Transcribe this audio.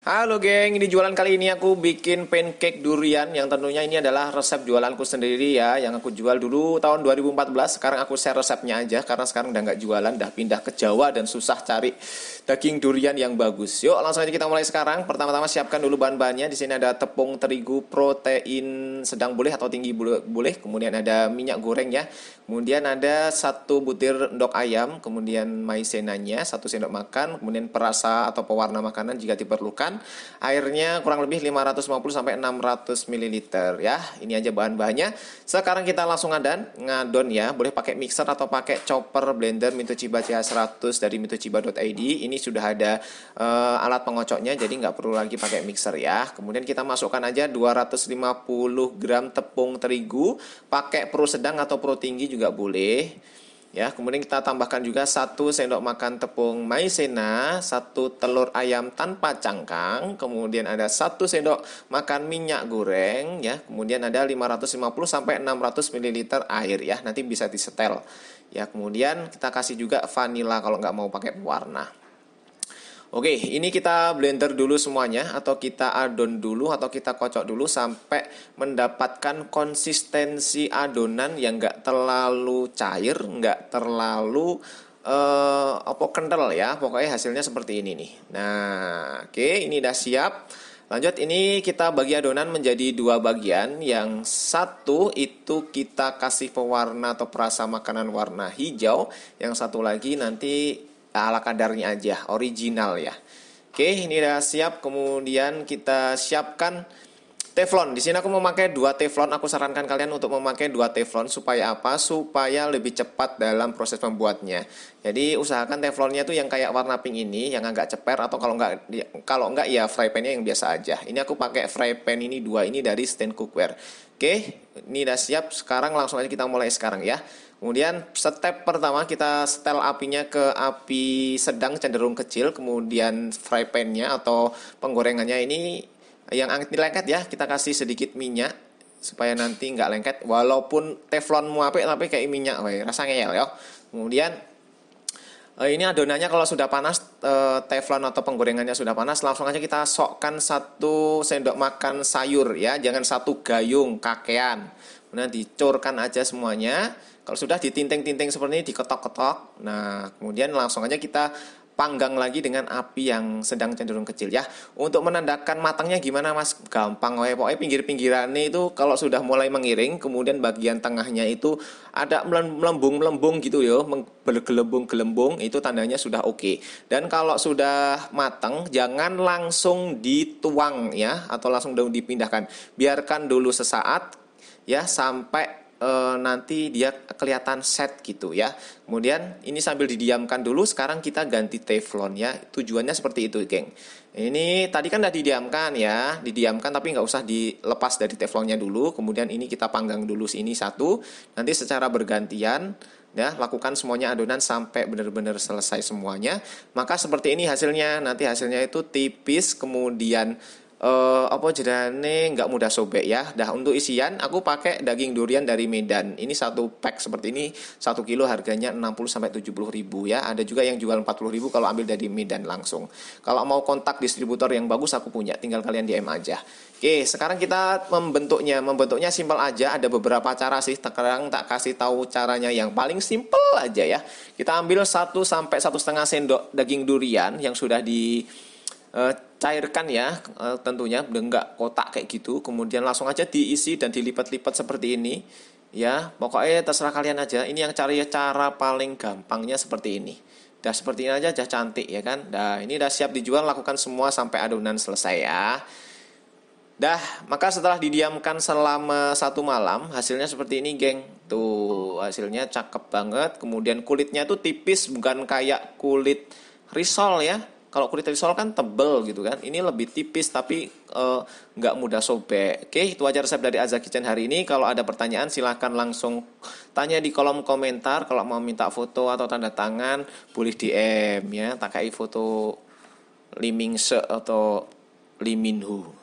Halo geng, di jualan kali ini aku bikin pancake durian yang tentunya ini adalah resep jualanku sendiri ya, yang aku jual dulu tahun 2014. Sekarang aku share resepnya aja karena sekarang udah nggak jualan, udah pindah ke Jawa dan susah cari daging durian yang bagus. Yuk langsung aja kita mulai sekarang. Pertama-tama siapkan dulu bahan-bahannya. Di sini ada tepung terigu protein sedang boleh atau tinggi boleh. Kemudian ada minyak goreng ya. Kemudian ada 1 butir endok ayam, kemudian maizenanya 1 sendok makan, kemudian perasa atau pewarna makanan jika diperlukan. Airnya kurang lebih 550 sampai 600 ml ya. Ini aja bahan-bahannya. Sekarang kita langsung ngadon ya. Boleh pakai mixer atau pakai chopper blender Mitochiba CH100 dari mitochiba.id. Ini sudah ada alat pengocoknya, jadi nggak perlu lagi pakai mixer ya. Kemudian kita masukkan aja 250 gram tepung terigu, pakai pro sedang atau pro tinggi juga boleh. Ya, kemudian kita tambahkan juga 1 sendok makan tepung maizena, 1 telur ayam tanpa cangkang, kemudian ada 1 sendok makan minyak goreng, ya, kemudian ada 550 sampai 600 ml air ya, nanti bisa disetel. Ya, kemudian kita kasih juga vanila kalau nggak mau pakai pewarna. Oke, ini kita blender dulu semuanya, atau kita adon dulu, atau kita kocok dulu sampai mendapatkan konsistensi adonan yang nggak terlalu cair, nggak terlalu kental ya. Pokoknya hasilnya seperti ini nih. Nah, oke, ini udah siap. Lanjut, ini kita bagi adonan menjadi 2 bagian. Yang satu itu kita kasih pewarna atau perasa makanan warna hijau. Yang satu lagi nanti ala kadarnya aja, original ya. Oke, ini udah siap. Kemudian kita siapkan teflon. Di sini aku memakai 2 teflon. Aku sarankan kalian untuk memakai 2 teflon supaya apa? Supaya lebih cepat dalam proses membuatnya. Jadi usahakan teflonnya tuh yang kayak warna pink ini, yang agak ceper, atau kalau enggak ya fry pan-nya yang biasa aja. Ini aku pakai fry pan ini 2 ini dari Stand Cookware. Oke, ini udah siap. Sekarang langsung aja kita mulai sekarang ya. Kemudian step pertama kita setel apinya ke api sedang cenderung kecil. Kemudian fry pan-nya atau penggorengannya ini yang anti lengket ya, kita kasih sedikit minyak supaya nanti nggak lengket. Walaupun teflonmu apik tapi kayak minyak, rasanya ya. Kemudian ini adonannya kalau sudah panas, teflon atau penggorengannya sudah panas, langsung aja kita sokkan 1 sendok makan sayur ya, jangan 1 gayung kakean. Kemudian dicurkan aja semuanya. Kalau sudah ditinting-tinting seperti ini, diketok-ketok. Nah, kemudian langsung aja kita panggang lagi dengan api yang sedang cenderung kecil ya. Untuk menandakan matangnya gimana Mas? Gampang, pokoknya pinggir-pinggirannya itu kalau sudah mulai mengiring, kemudian bagian tengahnya itu ada melembung-melembung gitu ya, bergelembung-gelembung, itu tandanya sudah oke. Dan kalau sudah matang, jangan langsung dituang ya, atau langsung dipindahkan. Biarkan dulu sesaat ya, sampai nanti dia kelihatan set gitu ya. Kemudian ini sambil didiamkan dulu. Sekarang kita ganti teflon ya. Tujuannya seperti itu geng. Ini tadi kan udah didiamkan ya, didiamkan tapi nggak usah dilepas dari teflonnya dulu. Kemudian ini kita panggang dulu sini 1. Nanti secara bergantian ya, lakukan semuanya adonan sampai benar-benar selesai semuanya. Maka seperti ini hasilnya. Nanti hasilnya itu tipis, kemudian nggak mudah sobek ya. Dah, untuk isian aku pakai daging durian dari Medan. Ini 1 pack seperti ini, 1 kilo harganya 60 sampai 70 ribu ya. Ada juga yang jual 40 ribu kalau ambil dari Medan langsung. Kalau mau kontak distributor yang bagus aku punya, tinggal kalian DM aja. Oke, sekarang kita membentuknya. Membentuknya simpel aja, ada beberapa cara sih. Sekarang tak kasih tahu caranya yang paling simpel aja ya. Kita ambil 1 sampai 1,5 sendok daging durian yang sudah cairkan ya, tentunya enggak kotak kayak gitu. Kemudian langsung aja diisi dan dilipat-lipat seperti ini ya. Pokoknya terserah kalian aja. Ini yang cari cara paling gampangnya seperti ini. Dah seperti ini aja, cantik ya kan. Dah, ini udah siap dijual. Lakukan semua sampai adonan selesai ya. Dah, maka setelah didiamkan selama 1 malam, hasilnya seperti ini geng. Tuh, hasilnya cakep banget. Kemudian kulitnya tuh tipis, bukan kayak kulit risol ya. Kalau kulit risol kan tebel gitu kan. Ini lebih tipis tapi nggak mudah sobek. Oke, itu aja resep dari Azza Kitchen hari ini. Kalau ada pertanyaan silahkan langsung tanya di kolom komentar. Kalau mau minta foto atau tanda tangan boleh DM ya. Tak kayak foto Lee Ming Se atau Lee Min Ho.